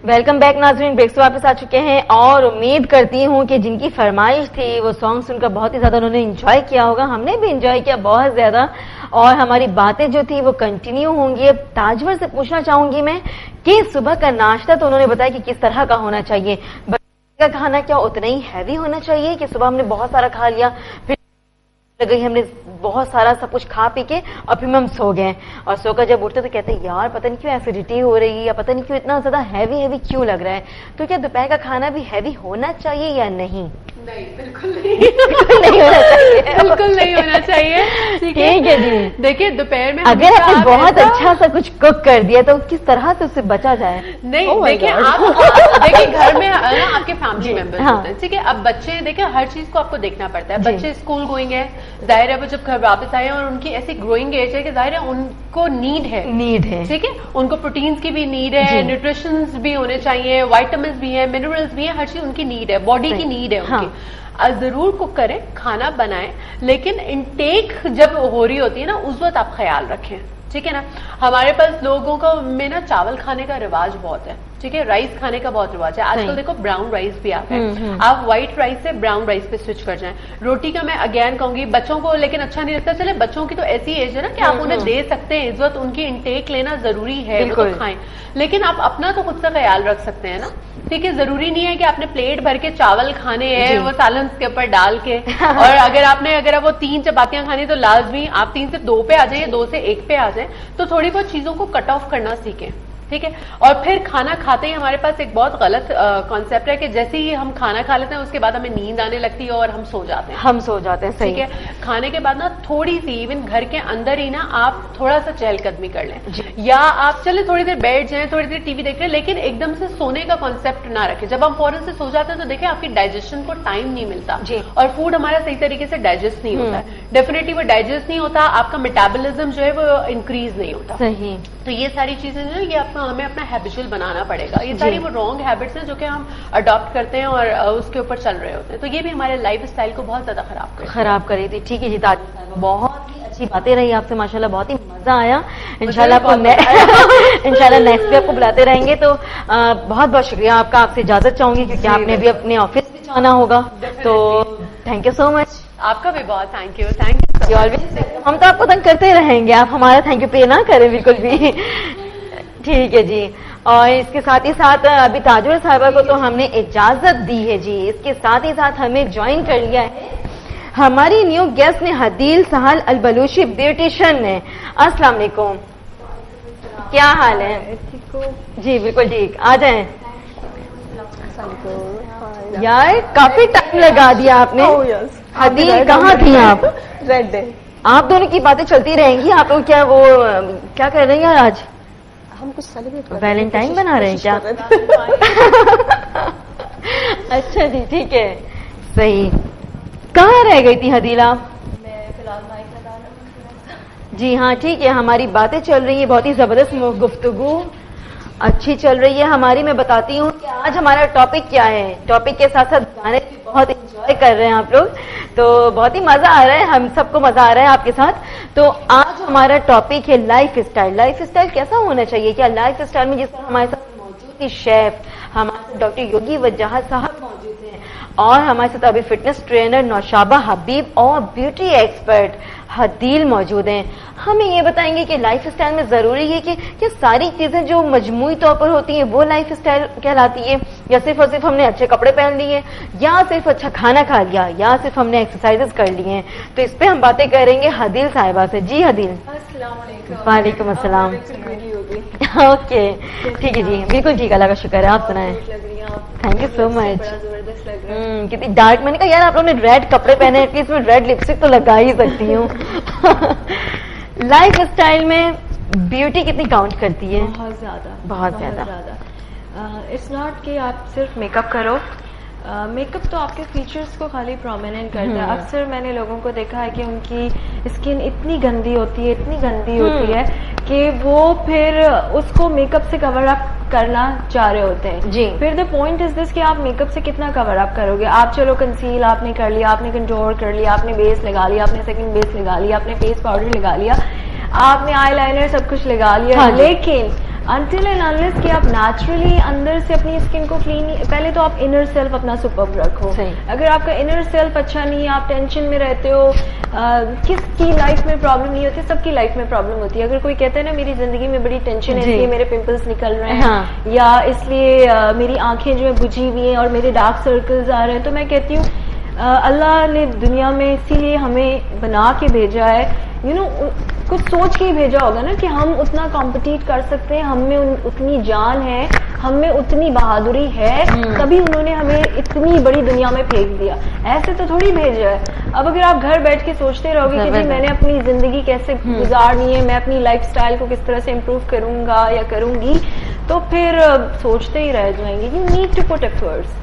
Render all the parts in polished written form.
Welcome back ناظرین، break سے واپس آ چکے ہیں اور امید کرتی ہوں کہ جن کی فرمائش تھی وہ سانگ سن کر بہت ہی زیادہ انہوں نے انجوائے کیا ہوگا. ہم نے بھی انجوائے کیا بہت زیادہ اور ہماری باتیں جو تھی وہ کنٹینیو ہوں گی. اب تاجور سے پوچھنا چاہوں گی میں کہ صبح کا ناشتہ تو انہوں نے بتایا کہ کس طرح کا ہونا چاہیے. کا کھانا کیا اتنا ہی ہیوی ہونا چاہیے کہ صبح ہم نے بہت سارا کھا لیا پھر گئی ہم نے بہت سارا سب کچھ کھا پی کے اور پھر ہم سو گئے اور سو کر جب اٹھتے تو کہتے ہیں یار پتہ نہیں کیوں ایسیڈیٹی ہو رہی ہے یا پتہ نہیں کیوں اتنا زیادہ ہیوی کیوں لگ رہا ہے. تو کیا دوپہر کا کھانا بھی ہیوی ہونا چاہیے یا نہیں؟ نہیں بالکل نہیں ہونا چاہیے، بالکل نہیں ہونا چاہیے. ٹھیک ہے جی. دیکھیے دوپہر میں اگر آپ نے بہت اچھا سا کچھ کوک کر دیا تو کس طرح سے اس سے بچا جائے؟ نہیں دیکھیے آپ دیکھیے گھر میں آپ کے فیملی ممبرس ہوتے ہیں، ٹھیک ہے. اب بچے دیکھیں ہر چیز کو آپ کو دیکھنا پڑتا ہے. بچے اسکول گوئنگ ہے، ظاہر ہے وہ جب گھر واپس آئے اور ان کی ایسی گروئنگ ایج ہے کہ ظاہر ہے ان کو نیڈ ہے ٹھیک ہے. ان کو پروٹینز کی بھی نیڈ ہے، نیوٹریشنز بھی ہونے چاہیے، وائٹامنس بھی ہیں، منرلز بھی ہیں، ہر چیز ان کی نیڈ ہے، باڈی کی نیڈ ہے ان کی. ضرور کوک کریں، کھانا بنائیں، لیکن انٹیک جب ہو رہی ہوتی ہے نا اس وقت آپ خیال رکھیں، ٹھیک ہے نا. ہمارے پاس لوگوں کو میں نا چاول کھانے کا رواج بہت ہے، ٹھیک ہے. رائس کھانے کا بہت رواج ہے. آج کل دیکھو براؤن رائس بھی آتا ہے، آپ وائٹ رائس سے براؤن رائس پہ سوئچ کر جائیں. روٹی کا میں اگین کہوں گی بچوں کو لیکن اچھا نہیں لگتا. چلے بچوں کی تو ایسی ایج ہے نا کہ آپ انہیں دے سکتے ہیں، اس وقت ان کی انٹیک لینا ضروری ہے، وہ تو کھائیں، لیکن آپ اپنا تو خود سے خیال رکھ سکتے ہیں نا. ٹھیک ہے، ضروری نہیں ہے کہ آپ نے پلیٹ بھر کے چاول کھانے ہیں وہ سالنس کے اوپر ڈال کے، اور اگر وہ 3 چپاتیاں کھانی تو لازمی آپ 3 سے 2 پہ آ جائیں، 2 سے 1 پہ آ جائیں. تو تھوڑی بہت چیزوں کو کٹ آف کرنا سیکھیں، ٹھیک ہے. اور پھر کھانا کھاتے ہی ہمارے پاس ایک بہت غلط کانسیپٹ ہے کہ جیسے ہی ہم کھانا کھا لیتے ہیں اس کے بعد ہمیں نیند آنے لگتی ہے اور ہم سو جاتے ہیں. ٹھیک ہے، کھانے کے بعد نا تھوڑی سی ایون گھر کے اندر ہی نا آپ تھوڑا سا چہل قدمی کر لیں، یا آپ چلے تھوڑی دیر بیٹھ جائیں، تھوڑی دیر ٹی وی دیکھ لیں، لیکن ایک دم سے سونے کا کانسیپٹ نہ رکھیں. جب ہم فوراً سے سو جاتے ہیں تو دیکھیں آپ کی ڈائجیشن کو ٹائم نہیں ملتا اور فوڈ ہمارا صحیح طریقے سے ڈائجسٹ نہیں ہوتا ہے. ڈیفینیٹلی وہ ڈائجسٹ نہیں ہوتا، آپ کا میٹابولزم جو ہے وہ انکریز نہیں ہوتا. تو یہ ساری چیزیں جو ہے یہ ہمیں اپنا ہیبیچول بنانا پڑے گا. یہ ساری وہ رانگ ہیبٹس ہیں جو کہ ہم اڈاپٹ کرتے ہیں اور اس کے اوپر چل رہے ہوتے ہیں. تو یہ بھی ہمارے لائف اسٹائل کو بہت زیادہ خراب کر رہی تھی. ٹھیک ہے جی تاج صاحبہ، بہت ہی اچھی باتیں رہی آپ سے ماشاءاللہ، بہت ہی مزہ آیا. انشاءاللہ نیکسٹ بھی آپ کو بلاتے رہیں گے. تو بہت بہت شکریہ آپ کا. آپ سے اجازت چاہوں گی کیونکہ آپ نے بھی اپنے آفس بھی جانا ہوگا. تو تھینک یو سو مچ. آپ کا بھی بہت تھینک یو. ہم تو آپ کو تنگ کرتے رہیں گے، آپ ہمارا تھینک یو پے نہ کریں بالکل بھی. ٹھیک ہے جی. اور اس کے ساتھ ہی ساتھ ابھی تاجور صاحبہ کو تو ہم نے اجازت دی ہے جی. اس کے ساتھ ہی ساتھ ہمیں جوائن کر لیا ہے ہماری نیو گیسٹ نے، حدیل سہل البلوچی بیوٹیشین نے. السلام علیکم، کیا حال ہے؟ جی بالکل ٹھیک، آ جائیں. یار کافی ٹائم لگا دیا آپ نے. حدیل کہاں تھی آپ؟ Red day. آپ دونوں کی باتیں چلتی رہیں گی. آپ لوگ کیا کر رہے ہیں یار؟ آج ہم کچھ سیلیبریٹ کر ویلنٹائن بنا رہے ہیں کیا؟ اچھا جی ٹھیک ہے، صحیح. کہاں رہ گئی تھی حدیل آپ؟ میں فی الحال مائک لگانا. جی ہاں ٹھیک ہے، ہماری باتیں چل رہی ہیں، بہت ہی زبردست گفتگو اچھی چل رہی ہے ہماری. میں بتاتی ہوں کہ آج ہمارا ٹاپک کیا ہے. ٹاپک کے ساتھ ساتھ گانے بھی بہت انجوائے کر رہے ہیں آپ لوگ، تو بہت ہی مزہ آ رہا ہے، ہم سب کو مزہ آ رہا ہے آپ کے ساتھ. تو آج ہمارا ٹاپک ہے لائف اسٹائل. لائف اسٹائل کیسا ہونا چاہیے؟ کیا لائف اسٹائل میں جس طرح ہمارے ساتھ موجود تھی شیف، ہمارے ساتھ ڈاکٹر یوگی وجاہت صاحب موجود ہیں، اور ہمارے ساتھ ابھی فٹنس ٹرینر نوشابہ حبیب اور بیوٹی ایکسپرٹ حدیل موجود ہیں. ہمیں یہ بتائیں گے کہ لائف اسٹائل میں ضروری ہے کہ کیا ساری چیزیں جو مجموعی طور پر ہوتی ہیں وہ لائف اسٹائل کہلاتی ہے، یا صرف اور صرف ہم نے اچھے کپڑے پہن لیے، یا صرف اچھا کھانا کھا لیا، یا صرف ہم نے ایکسرسائز کر لی ہیں. تو اس پہ ہم باتیں کریں گے حدیل صاحبہ سے. جی حدیل. السلام علیکم. وعلیکم السلام. اوکے ٹھیک ہے جی بالکل ٹھیک، اللہ کا شکر ہے. آپ سنائیں. تھینک یو سو مچ. کتنی ڈارک. میں نے کہا یار آپ لوگوں نے ریڈ کپڑے پہنے ہیں، اس میں ریڈ لپسٹک تو لگا ہی سکتی ہوں. لائف اسٹائل میں بیوٹی کتنی کاؤنٹ کرتی ہے؟ بہت زیادہ. اٹس ناٹ کہ آپ صرف میک اپ کرو. میک اپ تو آپ کے فیچرز کو خالی پرومیننٹ کرتا ہے. اکثر میں نے لوگوں کو دیکھا ہے کہ ان کی اسکن اتنی گندی ہوتی ہے کہ وہ پھر اس کو میک اپ سے کور اپ کرنا چاہ رہے ہوتے ہیں. جی. پھر دا پوائنٹ از دس کہ آپ میک اپ سے کتنا کور اپ کرو گے. آپ چلو کنسیل آپ نے کر لیا، آپ نے کنٹور کر لیا، آپ نے بیس لگا لیا، آپ نے سیکنڈ بیس لگا لیا، آپ نے فیس پاؤڈر لگا لیا، آپ نے آئی لائنر سب کچھ لگا لیا، لیکن until and unless کہ آپ نیچرلی اندر سے اپنی اسکن کو کلین، پہلے تو آپ انر سیلف اپنا سپرب رکھو. اگر آپ کا انر سیلف اچھا نہیں ہے، آپ ٹینشن میں رہتے ہو. کس کی لائف میں پرابلم نہیں ہوتی؟ سب کی لائف میں پرابلم ہوتی ہے. اگر کوئی کہتا ہے نا میری زندگی میں بڑی ٹینشن ہے اس لیے میرے پمپلس نکل رہے ہیں یا اس لیے میری آنکھیں جو ہے بجھی ہوئی ہیں اور میرے ڈارک سرکلز آ رہے ہیں، تو میں کہتی ہوں اللہ نے دنیا میں اسی لیے ہمیں بنا کے بھیجا ہے، کچھ سوچ کے ہی بھیجا ہوگا نا کہ ہم اتنا کمپٹیٹ کر سکتے ہیں، ہم میں اتنی جان ہے، ہم میں اتنی بہادری ہے، تبھی انہوں نے ہمیں اتنی بڑی دنیا میں پھینک دیا. ایسے تو تھوڑی بھیجا ہے. اب اگر آپ گھر بیٹھ کے سوچتے رہو گے کہ جی میں نے اپنی زندگی کیسے گزارنی ہے، میں اپنی لائف سٹائل کو کس طرح سے امپروو کروں گا یا کروں گی، تو پھر سوچتے ہی رہ جائیں گے. You need to put efforts.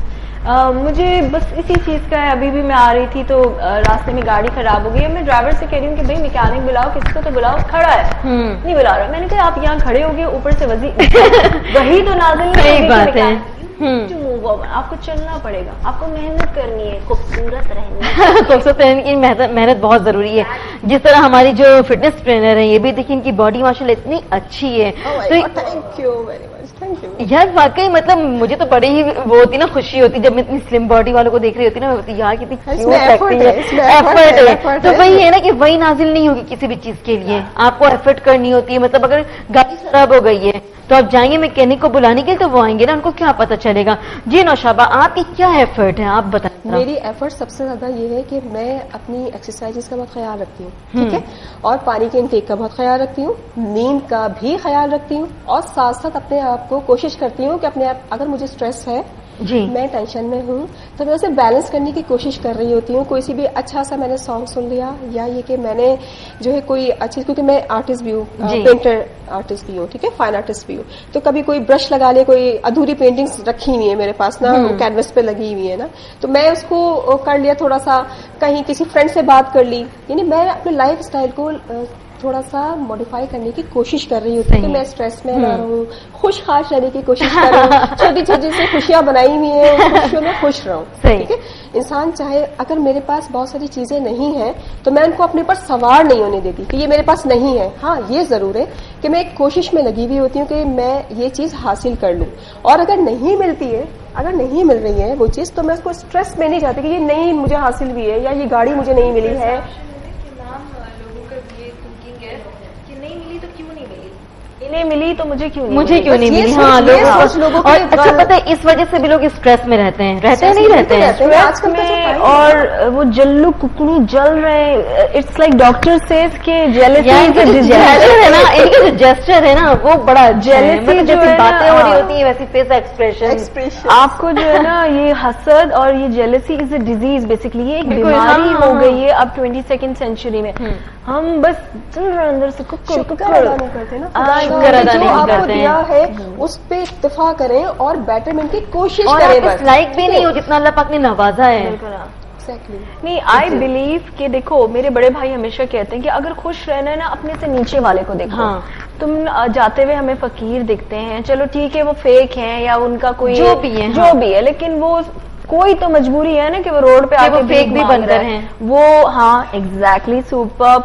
مجھے بس اسی چیز کا ہے. ابھی بھی میں آ رہی تھی تو راستے میں گاڑی خراب ہو گئی ہے. میں ڈرائیور سے کہہ رہی ہوں کہ بھائی میکینک بلاؤ، کسی کو تو بلاؤ، کھڑا ہے نہیں بلا رہا. میں نے کہا آپ یہاں کھڑے ہو گئے، اوپر سے وہی تو نازل نہیں. آپ کو چلنا پڑے گا، آپ کو محنت کرنی ہے، خوبصورت رہنی ہے. خوبصورت رہنے کی محنت بہت ضروری ہے. جس طرح ہماری جو فٹنس ٹرینر ہیں، یہ بھی دیکھیں ان کی باڈی ماشاءاللہ اتنی اچھی ہے. یار واقعی مطلب مجھے تو بڑی ہی وہ ہوتی نا، خوشی ہوتی جب میں اتنی سلم باڈی والوں کو دیکھ رہی ہوتی نا، میں یار کتنی ایفرٹ ہے. تو وہی ہے نا کہ وہی نازل نہیں ہوگی کسی بھی چیز کے لیے، آپ کو ایفرٹ کرنی ہوتی ہے. مطلب اگر گاڑی خراب ہو گئی ہے تو آپ جائیں گے میکینک کو بلانے کے لیے، تو وہ آئیں گے نا، ان کو کیا پتا چلے گا. جی نوشابہ آپ کی کیا ایفرٹ ہے، آپ بتائیں. میری ایفرٹ سب سے زیادہ یہ ہے کہ میں اپنی ایکسرسائز کا بہت خیال رکھتی ہوں، ٹھیک ہے، اور پانی کے انٹیک کا بہت خیال رکھتی ہوں، نیند کا بھی خیال رکھتی ہوں، اور ساتھ ساتھ اپنے آپ کو کوشش کرتی ہوں کہ اپنے آپ، اگر مجھے اسٹریس ہے، میں ٹینشن میں ہوں، تو میں اسے بیلنس کرنے کی کوشش کر رہی ہوتی ہوں. کوئی سی بھی اچھا سا میں نے سانگ سن لیا، یا یہ کہ میں نے جو ہے کوئی اچھی، کیونکہ میں آرٹسٹ بھی ہوں، پینٹر آرٹسٹ بھی ہوں، ٹھیک ہے، فائن آرٹسٹ بھی ہوں، تو کبھی کوئی برش لگا لے، کوئی ادھوری پینٹنگز رکھی ہوئی ہے میرے پاس نا، کینوس پہ لگی ہوئی ہے نا، تو میں اس کو کر لیا تھوڑا سا، کہیں کسی فرینڈ سے بات کر لی. یعنی میں اپنے لائف اسٹائل کو تھوڑا سا ماڈیفائی کرنے کی کوشش کر رہی ہوتی ہے کہ میں اسٹریس میں نہ رہوں، خوش خاش رہنے کی کوشش کر رہا ہوں. چھوٹی چھوٹی سی خوشیاں بنائی ہوئی ہیں، ان خوشیوں میں خوش رہوں. ٹھیک ہے، انسان چاہے اگر میرے پاس بہت ساری چیزیں نہیں ہیں تو میں ان کو اپنے پر سوار نہیں ہونے دیتی کہ یہ میرے پاس نہیں ہے. ہاں یہ ضرور ہے کہ میں ایک کوشش میں لگی ہوئی ہوتی ہوں کہ میں یہ چیز حاصل کر لوں، اور اگر نہیں ملتی ہے، اگر نہیں مل رہی ہے وہ چیز، تو میں اس کو اسٹریس میں نہیں چاہتی کہ یہ نہیں مجھے حاصل ہوئی ہے یا یہ گاڑی مجھے نہیں ملی ہے. انہیں ملی تو مجھے کیوں نہیں ملی. ہاں لوگوں اور اچھا پتہ ہے اس وجہ سے بھی لوگ اسٹریس میں رہتے ہیں نہیں رہتے ہیں اسٹریس میں، اور وہ جلو ککنی جل رہے ہیں. اٹس لائک ڈاکٹر سیز کہ جیلسی ہے نا، ان کا جو جیسچر ہے نا وہ بڑا جیلسی، جیسی باتیں ہو رہی ہوتی ہیں ویسی فیس ایکسپریشن. آپ کو جو ہے نا یہ حسد اور یہ jealousy is a disease basically, یہ ایک بیماری ہو گئی ہے اب 22nd سینچری میں. ہم بس چل رہے اندر سے شکر ادا نہیں کرتے نا، جو آپ کو دیا ہے اس پہ اتفاق کریں اور بیٹرمنٹ کی کوشش کریں. بس لائک بھی نہیں ہو جتنا اللہ پاک نے نوازا ہے. نہیں، آئی بلیو کہ دیکھو میرے بڑے بھائی ہمیشہ کہتے ہیں کہ اگر خوش رہنا ہے نا اپنے سے نیچے والے کو دیکھو. تم جاتے ہوئے ہمیں فقیر دکھتے ہیں، چلو ٹھیک ہے وہ فیک ہیں یا ان کا کوئی جو بھی ہے، لیکن وہ کوئی تو مجبوری ہے نا کہ وہ روڈ پہ آ کے فیک بھی بن کر ہیں وہ. ہاں ایگزیکٹلی، سپرب.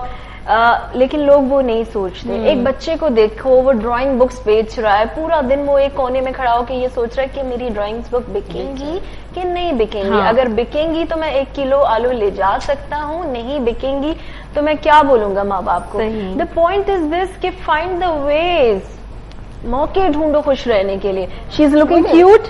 لیکن لوگ وہ نہیں سوچتے. ایک بچے کو دیکھو وہ ڈرائنگ بکس بیچ رہا ہے، پورا دن وہ ایک کونے میں کھڑا ہو کے یہ سوچ رہا ہے کہ میری ڈرائنگ بک بکیں گی کہ نہیں بکیں گی. اگر بکیں گی تو میں 1 کلو آلو لے جا سکتا ہوں، نہیں بکیں گی تو میں کیا بولوں گا ماں باپ کو. دا پوائنٹ از دس کہ فائنڈ دا ویز، موقع ڈھونڈو خوش رہنے کے لیے. شی از لوکنگ کیوٹ.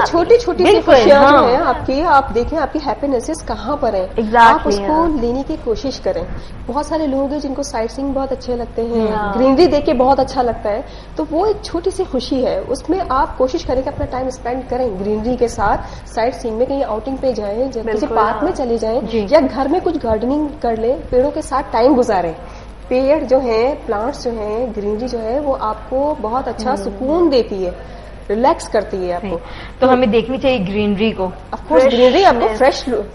چھوٹی چھوٹی سی خوشیاں جو ہیں آپ کی، آپ دیکھیں آپ کی ہیپینیسز کہاں پر ہیں، آپ اس کو لینے کی کوشش کریں. بہت سارے لوگ ہیں جن کو سائٹ سینگ بہت اچھے لگتے ہیں، گرینری دیکھ کے بہت اچھا لگتا ہے، تو وہ ایک چھوٹی سی خوشی ہے. اس میں آپ کوشش کریں کہ اپنا ٹائم اسپینڈ کریں گرینری کے ساتھ، سائٹ سینگ میں کہیں آؤٹنگ پہ جائیں، کسی پارک میں چلے جائیں، یا گھر میں کچھ گارڈننگ کر لیں، پیڑوں کے ساتھ ٹائم گزاریں. پیڑ جو ہیں، پلانٹس جو ہیں، گرینری جو ہے وہ آپ کو بہت اچھا سکون دیتی ہے، ریلیکس کرتی ہے آپ کو. تو ہمیں دیکھنی چاہیے گرینری کو. گرینری آپ کو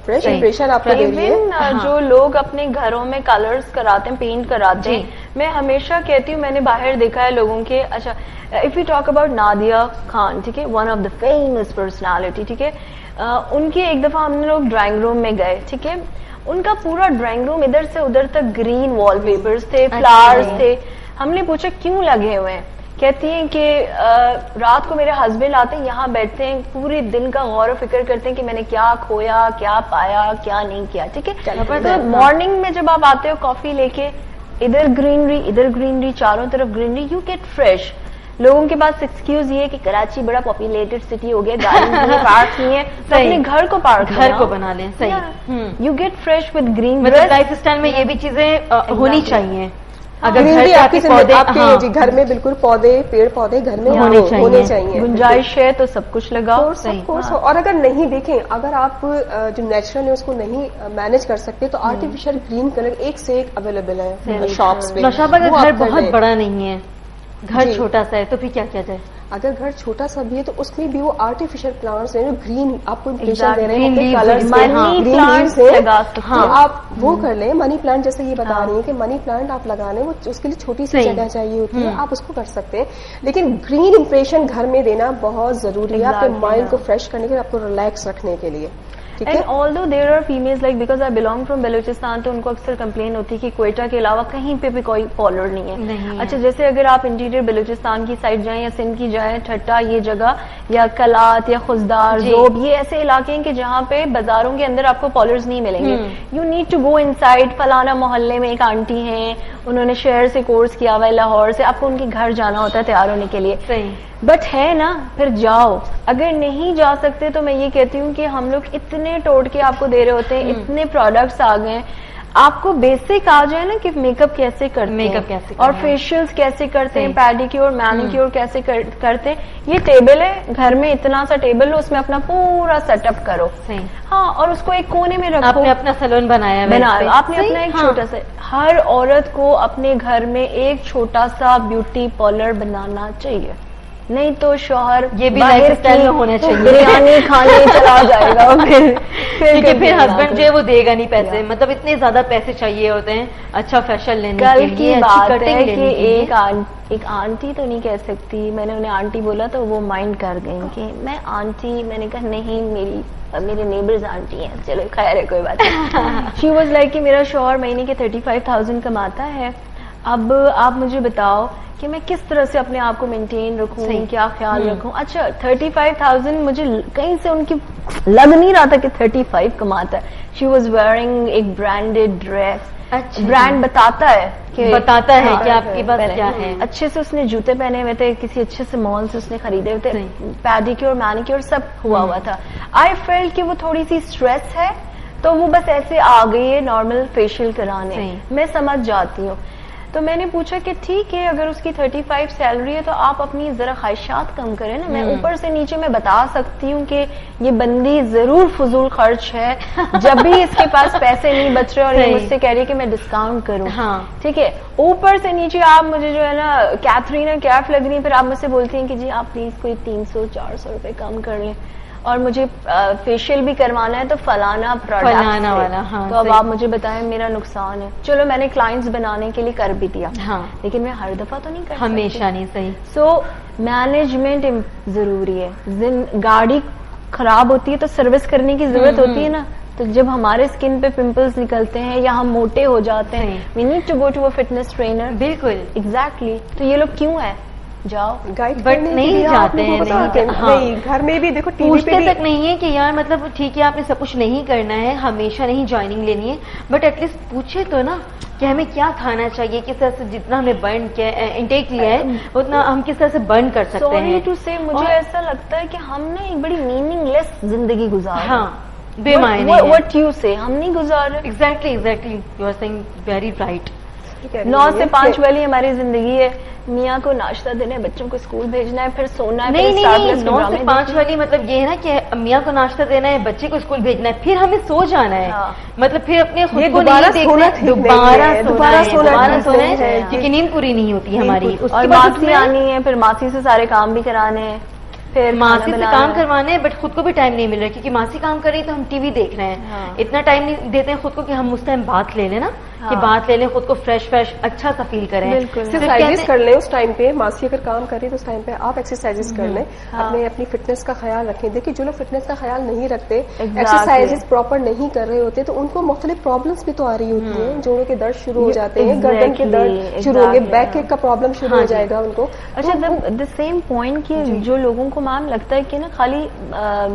فریش امپریشن آپ کو دے رہی ہے. جو لوگ اپنے گھروں میں کلرز کراتے ہیں، پینٹ کراتے ہیں، میں ہمیشہ کہتی ہوں، میں نے باہر دیکھا ہے لوگوں کے. اچھا if you talk about Nadia Khan, ٹھیک ہے، one of the famous personality, ٹھیک ہے، ان کے ایک دفعہ ہم نے لوگ ڈرائنگ روم میں گئے، ٹھیک ہے، ان کا پورا ڈرائنگ روم ادھر سے ادھر تک گرین وال پیپرز تھے، فلاورز تھے. ہم نے پوچھا کیوں لگے ہوئے ہیں، کہتی ہیں کہ رات کو میرے ہسبینڈ آتے ہیں یہاں بیٹھتے ہیں پورے دن کا غور و فکر کرتے ہیں کہ میں نے کیا کھویا کیا پایا کیا نہیں کیا. ٹھیک ہے, تو مارننگ میں جب آپ آتے ہو کافی لے کے ادھر گرینری چاروں طرف گرینری, یو گیٹ فریش. لوگوں کے پاس ایکسکیوز یہ ہے کہ کراچی بڑا پاپولیٹڈ سٹی ہو گیا, گاڑی نہیں ہے, پارک نہیں ہے, تو اپنے گھر کو پارک گھر کو بنا لیں. صحیح, you get fresh with green. مطلب لائف اسٹائل میں یہ بھی چیزیں ہونی چاہیے. اگر گھر میں بالکل پودے پیڑ پودے گھر میں ہونے چاہیے, گنجائش ہے تو سب کچھ لگاؤ. اور اگر نہیں دیکھیں, اگر آپ جو نیچرل ہے اس کو نہیں مینج کر سکتے تو آرٹیفیشل گرین کلر ایک سے ایک اویلیبل ہے شاپس پہ. نوشابہ کا گھر بہت بڑا نہیں ہے, گھر چھوٹا سا ہے, تو پھر کیا کیا جائے؟ اگر گھر چھوٹا سا بھی ہے تو اس میں بھی وہ آرٹیفیشل پلانٹس ہیں جو گرین آپ کو امپریشن دے رہے ہیں, کلرس ہیں, آپ وہ کر لیں. منی پلانٹ جیسے یہ بتا رہی ہیں کہ منی پلانٹ آپ لگا لیں, وہ اس کے لیے چھوٹی سی جگہ چاہیے ہوتی ہے, آپ اس کو کر سکتے ہیں. لیکن گرین امپریشن گھر میں دینا بہت ضروری ہے آپ کے مائنڈ کو فریش کرنے کے لیے, آپ کو ریلیکس رکھنے کے لیے. And all do there are families like because I belong from Balochistan, تو ان کو اکثر کمپلین ہوتی ہے کہ کوئٹہ کے علاوہ کہیں پہ بھی کوئی پالر نہیں ہے. اچھا, جیسے اگر آپ انٹیریئر بلوچستان کی سائڈ جائیں یا سندھ کی جائیں, ٹھٹا یہ جگہ یا کلات یا خزدار زوب, یہ ایسے علاقے ہیں کہ جہاں پہ بازاروں کے اندر آپ کو پالرز نہیں ملیں گے. You need to go inside. فلانا محلے میں ایک آنٹی ہیں, انہوں نے شہر سے کورس کیا ہوا ہے, لاہور سے, آپ کو ان کے گھر جانا ہوتا ہے تیار ہونے کے لیے. بٹ ہے نا, پھر جاؤ. اگر نہیں جا سکتے تو میں یہ کہتی ہوں کہ ہم لوگ اتنے ٹوٹ کے آپ کو دے رہے ہوتے ہیں, اتنے پروڈکٹس آ گئے ہیں, آپ کو بیسک آ جائے نا کہ میک اپ کیسے کرتے ہیں اور فیشیلز کیسے کرتے ہیں, پیڈیکیور مینیکیور کیسے کرتے ہیں. یہ ٹیبل ہے گھر میں, اتنا سا ٹیبل ہے, اس میں اپنا پورا سیٹ اپ کرو. ہاں, اور اس کو ایک کونے میں رکھو. آپ نے اپنا سیلون بنایا, آپ نے اپنا ایک چھوٹا سا. ہر عورت کو اپنے گھر میں ایک چھوٹا سا بیوٹی پارلر بنانا چاہیے, نہیں تو شوہر یہ بھی لائف اسٹائل میں ہونا چاہیے, بریانی کھانے چلا جائے گا, پھر ہسبینڈ جو ہے وہ دے گا نہیں پیسے. مطلب اتنے زیادہ پیسے چاہیے ہوتے ہیں اچھا فیشن لینے کے لیے. کل کی بات ہے کہ ایک آنٹی تو نہیں کہہ سکتی, میں نے انہیں آنٹی بولا تو وہ مائنڈ کر گئی کہ میں آنٹی, میں نے کہا نہیں میرے نیبرز آنٹی ہیں, چلو خیر ہے کوئی بات نہیں. شی واز لائک کہ میرا شوہر مہینے کے 35,000 کماتا ہے, اب آپ مجھے بتاؤ کہ میں کس طرح سے اپنے آپ کو مینٹین رکھوں, کیا خیال رکھوں. اچھا 35,000 مجھے کہیں سے ان کی لگ نہیں رہا تھا کہ 35 کماتا ہے. شی واز ویئرنگ ایک برانڈیڈ ڈریس, برانڈ بتاتا ہے کہ آپ کے پاس کیا ہے. اچھے سے اس نے جوتے پہنے ہوئے تھے, کسی اچھے سے مال سے اس نے خریدے ہوئے تھے, پیڈیکیور مینیکیور سب ہوا تھا. آئی فیلٹ کہ وہ تھوڑی سی اسٹریس ہے تو وہ بس ایسے آ گئی ہے نارمل فیشیل کرانے. میں سمجھ جاتی ہوں. تو میں نے پوچھا کہ ٹھیک ہے اگر اس کی 35 سیلری ہے تو آپ اپنی ذرا خواہشات کم کریں نا. میں اوپر سے نیچے میں بتا سکتی ہوں کہ یہ بندی ضرور فضول خرچ ہے, جب بھی اس کے پاس پیسے نہیں بچ رہے اور یہ مجھ سے کہہ رہی ہے کہ میں ڈسکاؤنٹ کروں. ٹھیک ہے, اوپر سے نیچے آپ مجھے جو ہے نا کیتھرین کیف لگ رہی ہے, پھر آپ مجھ سے بولتی ہیں کہ جی آپ پلیز کوئی 300-400 روپے کم کر لیں, اور مجھے فیشیل بھی کروانا ہے تو فلانا پروڈکٹ والا. تو اب آپ مجھے بتائیں میرا نقصان ہے. چلو میں نے کلائنٹس بنانے کے لیے کر بھی دیا, لیکن میں ہر دفعہ تو نہیں کر سکتی, ہمیشہ نہیں. صحیح. سو مینجمنٹ ضروری ہے. گاڑی خراب ہوتی ہے تو سروس کرنے کی ضرورت ہوتی ہے نا, تو جب ہمارے اسکن پہ پمپلز نکلتے ہیں یا ہم موٹے ہو جاتے ہیں, we need to go to a fitness trainer. بالکل ایگزیکٹلی. تو یہ لوگ کیوں ہے, جاؤ گائیڈ بٹ نہیں جاتے ہیں. نہیں, گھر میں بھی دیکھو پوچھتے تک نہیں ہے کہ یار مطلب ٹھیک ہے آپ نے سب کچھ نہیں کرنا ہے, ہمیشہ نہیں جوائننگ لینی ہے, بٹ ایٹ لیسٹ پوچھے تو نا کہ ہمیں کیا کھانا چاہیے, کس طرح سے جتنا ہمیں برن کیا انٹیک لیا ہے اتنا ہم کس طرح سے برن کر سکتے ہیں. ٹو سے مجھے ایسا لگتا ہے کہ ہم نے ایک بڑی میننگ لیس زندگی گزار. ہاں, بے معنی. وٹ یو سے ہم نہیں گزار رہے. Exactly you are saying very right. 9 سے 5 والی ہماری زندگی ہے. میاں کو ناشتہ دینا ہے, بچوں کو اسکول بھیجنا ہے, پھر سونا ہے. نہیں 9 سے 5 والی مطلب یہ ہے نا کہ میاں کو ناشتہ دینا ہے, بچے کو اسکول بھیجنا ہے, پھر ہمیں سو جانا ہے. مطلب پھر اپنے خود کو دوبارہ سونا ہے, کیونکہ نیند پوری نہیں ہوتی ہماری. اور ماسی آنی ہے, پھر ماسی سے سارے کام بھی کرانے ہیں. پھر ماسی سے کام کروانے ہیں بٹ خود کو بھی ٹائم نہیں مل رہا کیونکہ ماسی کام کر رہی ہے تو ہم ٹی وی دیکھ رہے ہیں. اتنا ٹائم نہیں دیتے ہیں خود کو کہ ہم اس ٹائم بات لے لیں نا, کہ بات لے لیں, خود کو فریش اچھا سا فیل کریں. ایکسرسائز کر لیں اس ٹائم پہ. ماسی اگر کام کر رہی تو اس ٹائم پہ آپ ایکسرسائز کر لیں, اپنی فٹنس کا خیال رکھیں. دیکھیں جو لوگ فٹنس کا خیال نہیں رکھتے, ایکسرسائز پراپر نہیں کر رہے ہوتے, تو ان کو مختلف پرابلمس بھی تو آ رہی ہوتی ہیں. جوڑوں کے درد شروع ہو جاتے ہیں, گردن کے درد شروع ہوں گے, بیک کا پرابلم شروع ہو جائے گا ان کو. اچھا دا سیم پوائنٹ کہ جو لوگوں کو میم لگتا ہے کہ نا خالی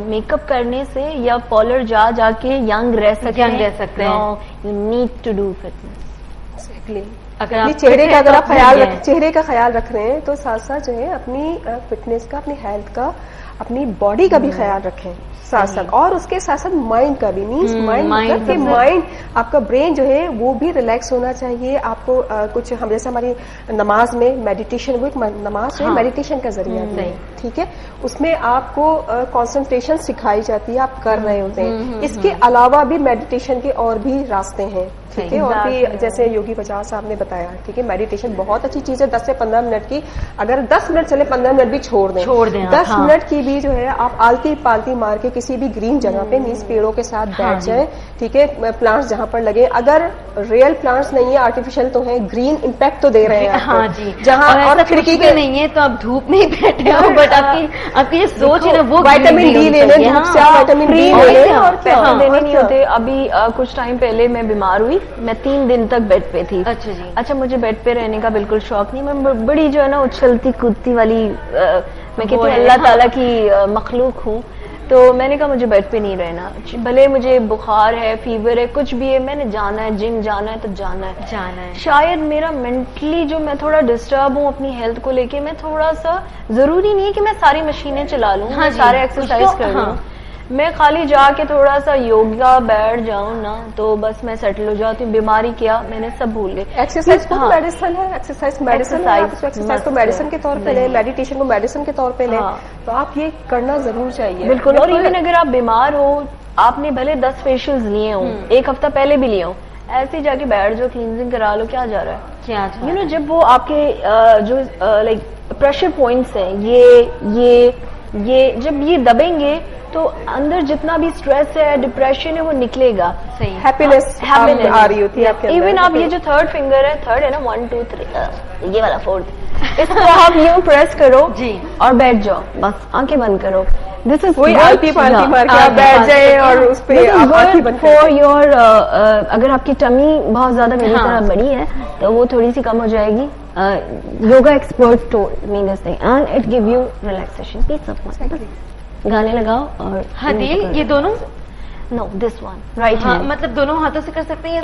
میک اپ کرنے سے یا پارلر جا کے ینگ رہ سکتے ہیں, you need to do fitness. اگر چہرے کا خیال رکھ رہے ہیں تو ساتھ ساتھ جو ہے اپنی فٹنس کا, اپنی ہیلتھ کا, اپنی باڈی کا بھی خیال رکھیں ساتھ ساتھ, اور اس کے ساتھ ساتھ مائنڈ کا بھی. مینس مائنڈ آپ کا برین جو ہے وہ بھی ریلیکس ہونا چاہیے. آپ کو کچھ ہم جیسے ہماری نماز میں میڈیٹیشن, وہ ایک نماز جو ہے میڈیٹیشن کا ذریعہ ہے, ٹھیک ہے, اس میں آپ کو کانسنٹریشن سکھائی جاتی ہے, آپ کر رہے ہوتے ہیں. اس کے علاوہ بھی میڈیٹیشن کے اور بھی راستے ہیں, ٹھیک ہے, اور بھی جیسے یوگی بجاج صاحب نے بتایا, ٹھیک ہے, میڈیٹیشن بہت اچھی چیز ہے. 10 سے 15 منٹ کی, اگر 10 منٹ چلے 15 منٹ بھی چھوڑ دیں. 10 منٹ کی بھی جو ہے آپ آلتی پالتی مار کے کسی بھی گرین جگہ پہ مینس پیڑوں کے ساتھ بیٹھ جائیں, ٹھیک ہے, پلانٹس جہاں پر لگے. اگر ریئل پلانٹس نہیں ہے, آرٹیفیشل تو ہیں, گرین امپیکٹ تو دے رہے ہیں جہاں, اور کھڑکی کے نہیں ہے تو آپ دھوپ میں بیٹھے ہو, بٹ آپ کی جو سوچ ہے نا وہ وائٹامن ڈی لے لیں, دھوپ سے وائٹامن ڈی لے لیں. اور پیسے دینے نہیں ہوتے. ابھی کچھ ٹائم پہلے میں بیمار ہوئی, میں 3 دن تک بیڈ پہ تھی. اچھا جی. اچھا, مجھے بیڈ پہ رہنے کا بالکل شوق نہیں. میں بڑی جو ہے نا اچھلتی کودتی والی, میں کہتی ہوں اللہ تعالیٰ کی مخلوق ہوں, تو میں نے کہا مجھے بیڈ پہ نہیں رہنا. بھلے مجھے بخار ہے, فیور ہے, کچھ بھی ہے, میں نے جانا ہے, جم جانا ہے تو جانا ہے. شاید میرا مینٹلی جو میں تھوڑا ڈسٹرب ہوں اپنی ہیلتھ کو لے کے, میں تھوڑا سا, ضروری نہیں ہے کہ میں ساری مشینیں چلا لوں, سارے ایکسرسائز کر لوں, میں خالی جا کے تھوڑا سا یوگا بیٹھ جاؤں نا تو بس میں سیٹل ہو جاتی ہوں. بیماری کیا میں نے سب بھول گئی. ایکسرسائز کو میڈیسن ہے, ایکسرسائز کو میڈیسن کے طور پہ لیں, میڈیٹیشن کو میڈیسن کے طور پہ لیں, تو آپ یہ کرنا ضرور چاہیے. بالکل. اور ایون اگر آپ بیمار ہو, آپ نے بھلے 10 فیشیلز لیے ہوں, 1 ہفتہ پہلے بھی لیے ہوں, ایسے جا کے بیٹھ جو کلینزنگ کرا لو, کیا جا رہا ہے, کیا یو نو. جب وہ آپ کے جو لائک پریشر پوائنٹس ہیں, یہ جب یہ دبیں گے تو اندر جتنا بھی اسٹریس ہے, ڈپریشن ہے, وہ نکلے گا. صحیح. ہیپینس آ رہی ہوتی ہے. ایون آپ یہ جو 3rd فنگر ہے, 3rd ہے نا, 1 2 3, یہ والا 4th, اس کو آپ یوں پریس کرو جی, اور بیٹھ جاؤ, بس آنکھیں بند کرو. دس از وہی آلتی پالتی مار کے آپ بیٹھ جائیں اور اس پہ آنکھیں بند فار یور. اگر آپ کی ٹمی بہت زیادہ میری طرح بڑی ہے تو وہ تھوڑی سی کم ہو جائے گی. Yoga expert told me this thing and it gave you relaxation, peace of mind. گانے لگاؤ اور حدیل, یہ دونوں no this one right hand, مطلب دونوں ہاتھوں سے کر سکتے ہیں,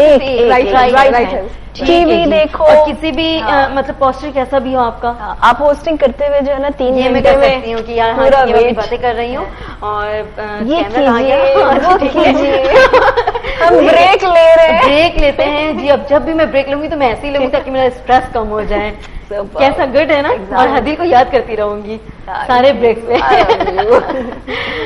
رائٹ ہینڈ. ٹی وی دیکھو, کسی بھی مطلب پوسچر کیسا بھی ہو آپ کا, آپ ہوسٹنگ کرتے ہوئے جو ہے نا 3 یہ میں کر سکتی ہوں کہ یار پورا باتیں کر رہی ہوں اور یہ کیمرہ ہم بریک لے رہے ہیں, بریک لیتے ہیں جی. اب جب بھی میں بریک لوں گی تو میں ایسے ہی لوں گی تاکہ میرا اسٹریس کم ہو جائے. کیسا گڈ ہے نا, اور حدیل کو یاد کرتی رہوں گی سارے بریکس میں.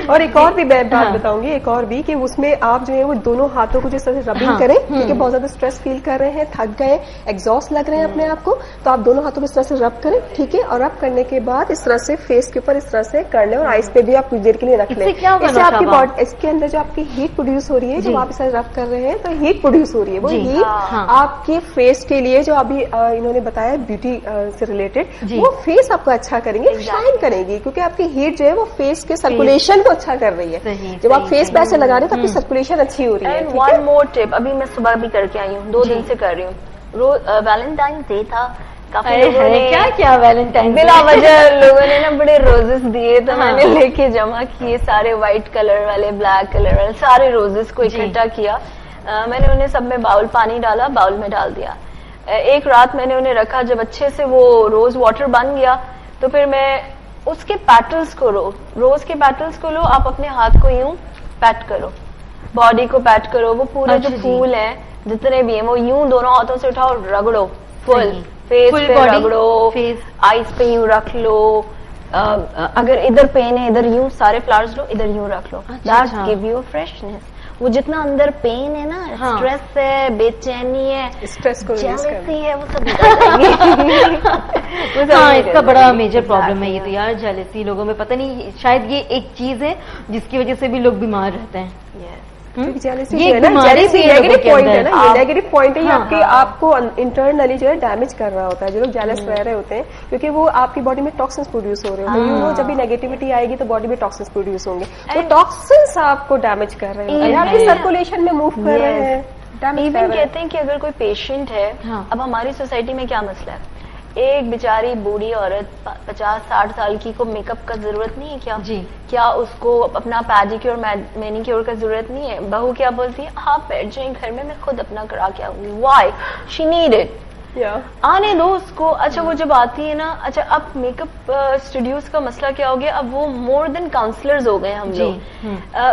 اور ایک اور بھی بات بتاؤں گی, ایک اور بھی, کہ اس میں آپ جو ہے وہ دونوں ہاتھوں کو جس طرح سے ربنگ کریں, کیونکہ بہت زیادہ اسٹریس فیل کر رہے ہیں, تھک گئے, ایگزاسٹ لگ رہے ہیں اپنے آپ کو, تو آپ دونوں ہاتھوں کو اس طرح سے رب کریں, ٹھیک ہے, اور رب کرنے کے بعد اس طرح سے فیس کے اوپر اس طرح سے کر لیں, اور آئس پہ بھی آپ کچھ دیر کے لیے رکھ لیں. اس سے آپ کی باڈی, اس کے اندر جو آپ کی ہیٹ پروڈیوس ہو رہی ہے, جب آپ اسے رب کر رہے ہیں تو ہیٹ پروڈیوس ہو رہی ہے. وہ ہیٹ آپ کے فیس کے لیے, جو ابھی انہوں نے بتایا بیوٹی سے ریلیٹڈ, وہ فیس آپ کو اچھا کریں گے, شائن کریں گی, کیونکہ آپ کی ہیٹ جو ہے وہ فیس کے سرکولیشن کو اچھا کر رہی ہے. جب آپ فیس پہ ایسے لگا رہے ہیں تو آپ کی سرکولیشن اچھی ہو رہی ہے. اینڈ ون مور ٹپ, ابھی میں صبح بھی کر کے آئی ہوں, 2 دن سے کر رہی ہوں. ویلنٹائن ڈے تھا, کافی لوگوں نے کیا ویلنٹائن بلا وجہ لوگوں نے نا بڑے روزز دیے, تو میں نے لے کے جمع کیے سارے, وائٹ کلر والے, بلیک کلر والے, سارے روزز کو اکٹھا کیا. میں نے انہیں سب میں باؤل پانی ڈالا, باؤل میں ڈال دیا. ایک رات میں نے انہیں رکھا, جب اچھے سے وہ روز واٹر بن گیا تو پھر میں اس کے پیٹلز کو روز کے پیٹلز کو لو, آپ اپنے ہاتھ کو یوں پیٹ کرو, باڈی کو پیٹ کرو, وہ پورے جو پھول ہیں جتنے بھی ہیں وہ یوں دونوں ہاتھوں سے اٹھاؤ, رگڑو, فل فیس پہ رگڑو, آئز پہ یوں رکھ لو, اگر ادھر پین ہے ادھر یوں سارے فلاورز لو, ادھر یوں رکھ لو. That gave you freshness. وہ جتنا اندر پین ہے نا, اسٹریس ہے, بے چینی ہے, اسٹریس کو جیلسی ہے, وہ سب نکل جائے گی. ہاں اس کا بڑا میجر پرابلم ہے یہ تو یار, جیلسی لوگوں میں پتہ نہیں, شاید یہ ایک چیز ہے جس کی وجہ سے بھی لوگ بیمار رہتے ہیں. یہ نیگیٹو پوائنٹ ہے نا, یہ نیگیٹو پوائنٹ ہے, یہ آپ کو انٹرنلی جو ہے ڈیمیج کر رہا ہوتا ہے. جو لوگ جیلس رہ رہے ہوتے ہیں کیونکہ وہ آپ کی باڈی میں ٹاکسنس پروڈیوس ہو رہے ہوتے ہیں, جب بھی نیگیٹیوٹی آئے گی تو باڈی میں ٹاکسنس پروڈیوس ہوں گے, تو ٹاکسنس آپ کو ڈیمیج کر رہے ہوتے ہیں, آپ کی سرکولیشن میں موو کر رہے ہیں. ایون کہتے ہیں کہ اگر کوئی پیشنٹ ہے, اب ہماری سوسائٹی میں کیا مسئلہ ہے, ایک بیچاری بوڑھی عورت 50-60 سال کی کو میک اپ کا ضرورت نہیں ہے کیا؟ جی. کیا اس کو اپنا پیڈیکیور مینیکیور کا ضرورت نہیں ہے؟ بہو کیا بولتی ہے, آپ بیٹھ جائیں گھر میں خود اپنا کرا کے آؤں گی. وائی شی نیڈ اٹ, آنے دو اس کو. اچھا وہ جب آتی ہے نا, اچھا اب میک اپ اسٹوڈیوز کا مسئلہ کیا ہو گیا, اب وہ مور دین کاؤنسلرز ہو گئے ہم لوگ.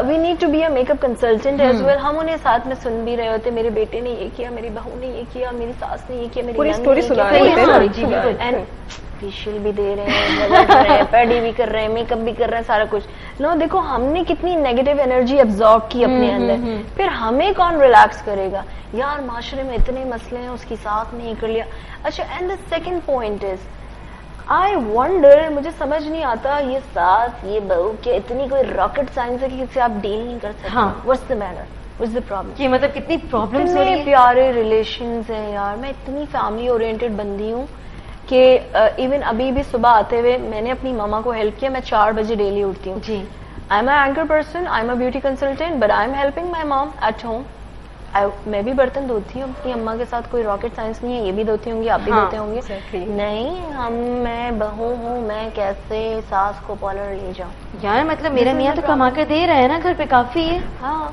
We need to be a makeup consultant as well. ہم انہیں ساتھ میں سن بھی رہے ہوتے, میرے بیٹے نے یہ کیا, میری بہو نے یہ کیا, میری ساس نے یہ کیا, میری اسٹوری سنا رہے ہیں, فیشیل بھی دے رہے ہیں, پیڈی بھی کر رہے ہیں, میک اپ بھی کر رہے ہیں, سارا کچھ. نو دیکھو ہم نے کتنی نیگیٹو انرجی ابزارب کی اپنے اندر, پھر ہمیں کون ریلیکس کرے گا یار, معاشرے میں اتنے مسئلے ہیں, اس کی ساتھ نے یہ کر لیا. اچھا and the second point is, I wonder, مجھے سمجھ نہیں آتا یہ ساس یہ بہو کہ اتنی کوئی راکٹ سائنس ہے کہ اس سے آپ ڈیل نہیں کر سکتے. What's the matter, what's the problem, یہ مطلب کتنی پرابلمس ہو رہی ہیں. پیارے ریلیشنز ہیں یار, میں اتنی فیملی اورینٹڈ بندی ہوں کہ ایون ابھی بھی صبح آتے ہوئے میں نے اپنی ماما کو ہیلپ کیا. میں 4 بجے ڈیلی اٹھتی ہوں. جی. I am a anchor person, I am a beauty consultant, but I am helping my mom at home. میں بھی برتن دھوتی ہوں اپنی اماں کے ساتھ, کوئی راکٹ سائنس نہیں ہے. یہ بھی دھوتی ہوں گی, آپ بھی دھوتے ہوں گے. نہیں میں بہو ہوں, میں کیسے ساس کو پارلر لے جاؤں یار. مطلب میرا میاں تو کما کے دے رہا ہے نا گھر پہ, کافی ہے. ہاں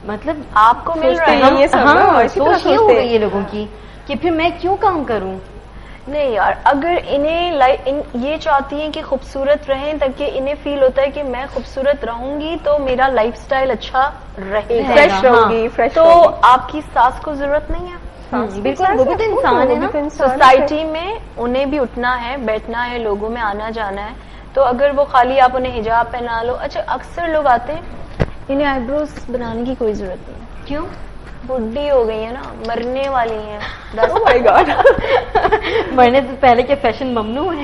مطلب آپ کو مل رہا ہے. سوچ یہ ہو گئی ہے لوگوں کی کہ پھر میں کیوں کام کروں. نہیں یار, اگر انہیں یہ چاہتی ہیں کہ خوبصورت رہیں تاکہ انہیں فیل ہوتا ہے کہ میں خوبصورت رہوں گی تو میرا لائف سٹائل اچھا رہے گا, فریش رہوں گی, تو آپ کی ساس کو ضرورت نہیں ہے. بالکل, وہ بھی تو انسان ہے نا. سوسائٹی میں انہیں بھی اٹھنا ہے, بیٹھنا ہے, لوگوں میں آنا جانا ہے. تو اگر وہ خالی آپ انہیں حجاب پہنا لو. اچھا اکثر لوگ آتے ہیں, انہیں آئی بروز بنانے کی کوئی ضرورت نہیں. کیوں؟ بڈھی ہو گئی ہے نا, مرنے والی ہیں. مرنے سے پہلے کے فیشن ممنوع ہے.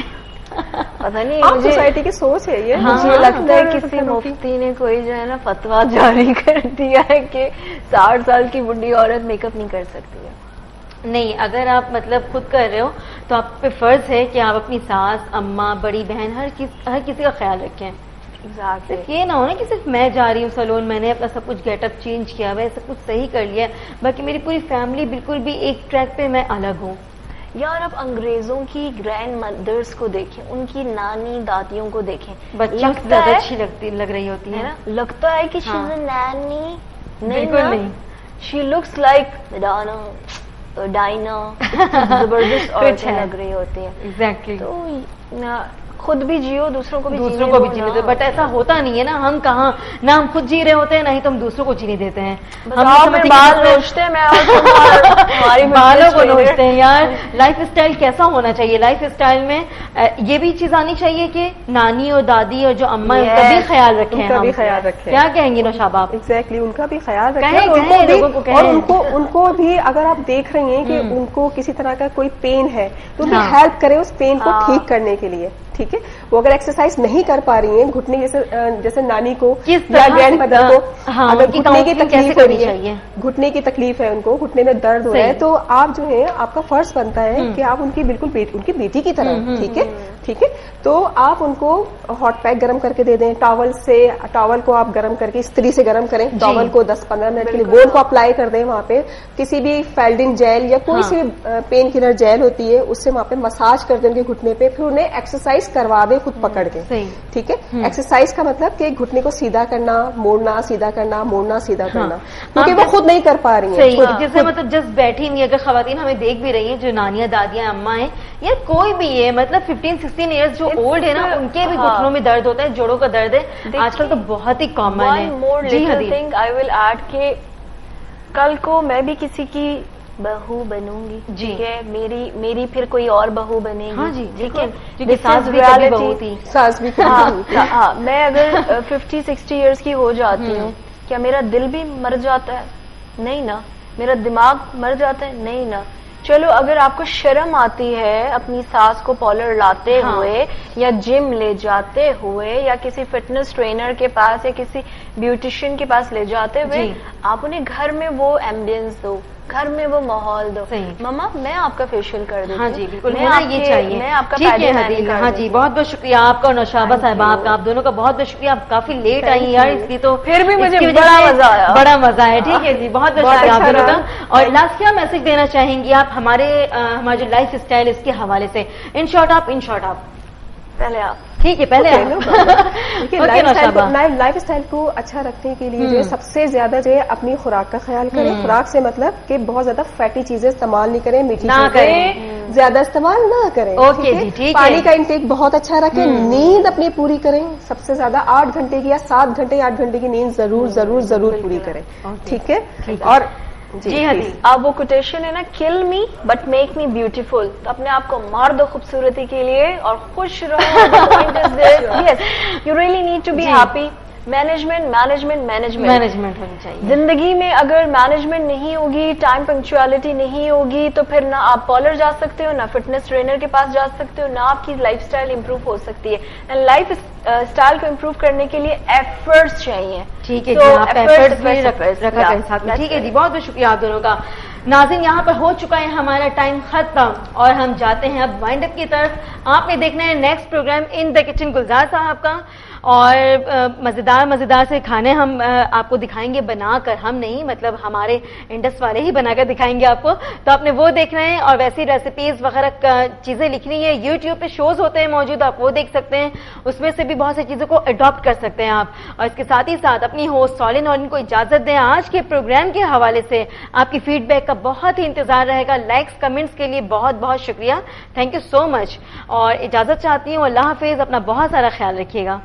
پتہ نہیں, سوسائٹی کی سوچ ہے یہ. مجھے لگتا ہے کسی مفتی نے کوئی جو ہے نا فتویٰ جاری کر دیا ہے کہ 60 سال کی بڈھی عورت میک اپ نہیں کر سکتی ہے. نہیں, اگر آپ مطلب خود کر رہے ہو تو آپ پہ فرض ہے کہ آپ اپنی ساس, اماں, بڑی بہن, ہر کسی کا خیال رکھیں. صرف یہ نہ ہو نا کہ صرف میں جا رہی ہوں سلون, میں نے اپنا سب کچھ گیٹ اپ چینج کیا ہوا ہے, سب کچھ صحیح کر لیا ہے, باقی میری پوری فیملی بالکل بھی ایک ٹریک پہ میں الگ ہوں. یار آپ انگریزوں کی گرینڈ مدرس کو دیکھیں, ان کی نانی دادیوں کو دیکھیں, بچوں سے زیادہ اچھی لگ رہی ہوتی ہے نا. لگتا ہے کہ شی از اے نانی. بالکل نہیں, شی لکس لائک ڈائنا, زبردست عورتیں لگ رہی ہوتی ہیں. ایگزیکٹلی. تو خود بھی جیو, دوسروں کو بھی جینے دو. بٹ ایسا ہوتا نہیں ہے نا, ہم کہاں نہ ہم خود جی رہے ہوتے ہیں, نہ ہی تو ہم دوسروں کو جینے دیتے ہیں. ہم بال نوچتے ہیں, میں بالوں کو نوچتے ہیں. یار لائف اسٹائل کیسا ہونا چاہیے, لائف اسٹائل میں یہ بھی چیز آنی چاہیے کہ نانی اور دادی اور جو اما ان کا بھی خیال رکھیں. کیا کہیں گے نوشابہ آپ؟ ایگزیکٹلی, ان کا بھی خیال رکھیں, اور ان کو بھی اگر آپ دیکھ رہی ہیں کہ ان کو کسی طرح کا کوئی پین ہے تو بھی ہیلپ کریں اس پین کو ٹھیک کرنے کے لیے. ٹھیک ہے, وہ اگر ایکسرسائز نہیں کر پا رہی ہیں, گھٹنے جیسے نانی کو یا گرینڈ مدر کو اگر گھٹنے کی تکلیف ہو رہی ہے, گھٹنے کی تکلیف ہے, ان کو گھٹنے میں درد ہو رہا ہے, تو آپ جو ہے آپ کا فرض بنتا ہے کہ آپ ان کی بالکل ان کی بیٹی کی طرح, ٹھیک ہے, تو آپ ان کو ہاٹ پیک گرم کر کے دے دیں. ٹاول کو آپ گرم کر کے استری سے گرم کریں, ٹاول کو 10-15 منٹ کے لیے گول کو اپلائی کر دیں. وہاں پہ کسی بھی فیلڈنگ جیل یا کوئی سی پین کلر جیل ہوتی ہے, اس سے وہاں پہ مساج کر دیں ان کے گھٹنے پہ, پھر انہیں ایکسرسائز کروا دیں خود پکڑ کے. ٹھیک ہے, ایکسرسائز کا مطلب کہ گھٹنے کو سیدھا کرنا, موڑنا, سیدھا کرنا, موڑنا, سیدھا کرنا, کیونکہ وہ خود نہیں کر پا رہی ہیں. جیسے مطلب جس بیٹھی نہیں, اگر خواتین ہمیں دیکھ بھی رہی ہیں جو نانیاں, دادیاں, اماں ہیں, یا کوئی بھی ہے, مطلب 15-16 ایئرس جو اولڈ ہے نا, ان کے بھی گھٹنوں میں درد ہوتا ہے, جوڑوں کا درد ہے آج کل تو بہت ہی کامن ہے. جی حدیث, آئی ول ایڈ کہ کل کو میں بھی کسی کی بہو بنوں گی, ٹھیک ہے, میری پھر کوئی اور بہو بنے گی, ٹھیک ہے, ساس بھی. ہاں, میں اگر 50-60 ایئرس کی ہو جاتی ہوں کیا میرا دل بھی مر جاتا ہے؟ نہیں نا. میرا دماغ مر جاتا ہے؟ نہیں نا. چلو اگر آپ کو شرم آتی ہے اپنی ساس کو پارلر لاتے ہوئے یا جم لے جاتے ہوئے یا کسی فٹنس ٹرینر کے پاس یا کسی بیوٹیشین کے پاس لے جاتے ہوئے، آپ انہیں گھر میں وہ ایمبینس دو، گھر میں وہ ماحول دو. ماما میں آپ کا فیشیل کر دیتی ہوں. ہاں جی بالکل ہونا یہ چاہیے. میں آپ کا ہاں جی بہت بہت شکریہ آپ کا اور نوشابہ صاحبہ آپ کا، آپ دونوں کا بہت بہت شکریہ. آپ کافی لیٹ آئی یار، اس کی تو پھر بھی مجھے بڑا مزہ آیا. بڑا مزہ ہے. ٹھیک ہے جی بہت بہت شکریہ آپ دونوں کا. اور لاسٹ کیا میسج دینا چاہیں گی آپ ہمارا جو لائف اسٹائل اس کے حوالے سے؟ ان شارٹ آپ پہلے آپ. ٹھیک ہے پہلے لائف اسٹائل کو اچھا رکھنے کے لیے جو ہے سب سے زیادہ جو ہے اپنی خوراک کا خیال کریں. خوراک سے مطلب کہ بہت زیادہ فیٹی چیزیں استعمال نہیں کریں، میٹھی چیزیں زیادہ استعمال نہ کریں. پانی کا انٹیک بہت اچھا رکھیں. نیند اپنی پوری کریں، سب سے زیادہ 8 گھنٹے کی یا 7 گھنٹے 8 گھنٹے کی نیند ضرور ضرور ضرور پوری کریں. ٹھیک ہے. اور جی ہاں اب وہ کوٹیشن ہے نا، کل me but make me beautiful. تو اپنے آپ کو مار دو خوبصورتی کے لیے اور خوش رہو. Yes you really need to be happy. Management ہونی چاہیے زندگی میں. اگر مینجمنٹ نہیں ہوگی، ٹائم پنکچوالٹی نہیں ہوگی، تو پھر نہ آپ پارلر جا سکتے ہو، نہ فٹنس ٹرینر کے پاس جا سکتے ہو، نہ آپ کی لائف اسٹائل امپروو ہو سکتی ہے. اینڈ لائف اسٹائل کو امپروو کرنے کے لیے ایفرٹس چاہیے. ٹھیک ہے جی آپ ایفرٹس بھی رکھا کریں ساتھ میں. ٹھیک ہے جی بہت بہت شکریہ آپ دونوں کا. ناظرین یہاں پر ہو چکا ہے ہمارا ٹائم ختم اور ہم جاتے ہیں اب وائنڈ اپ کی طرف. آپ نے دیکھنا ہے next program in the kitchen Gulzar صاحب کا، اور مزیدار سے کھانے ہم آپ کو دکھائیں گے بنا کر. ہم نہیں مطلب ہمارے انڈس والے ہی بنا کر دکھائیں گے آپ کو، تو آپ نے وہ دیکھنا ہے. اور ویسی ریسیپیز وغیرہ چیزیں لکھنی ہے. یوٹیوب پہ شوز ہوتے ہیں موجود، آپ وہ دیکھ سکتے ہیں. اس میں سے بھی بہت سی چیزوں کو اڈاپٹ کر سکتے ہیں آپ. اور اس کے ساتھ ہی ساتھ اپنی ہوسٹ سالن اور ان کو اجازت دیں. آج کے پروگرام کے حوالے سے آپ کی فیڈ بیک کا بہت ہی انتظار رہے گا. لائکس کمنٹس کے لیے بہت بہت شکریہ. تھینک یو سو مچ. اور اجازت چاہتی ہوں. اللہ حافظ. اپنا بہت سارا خیال رکھیے گا.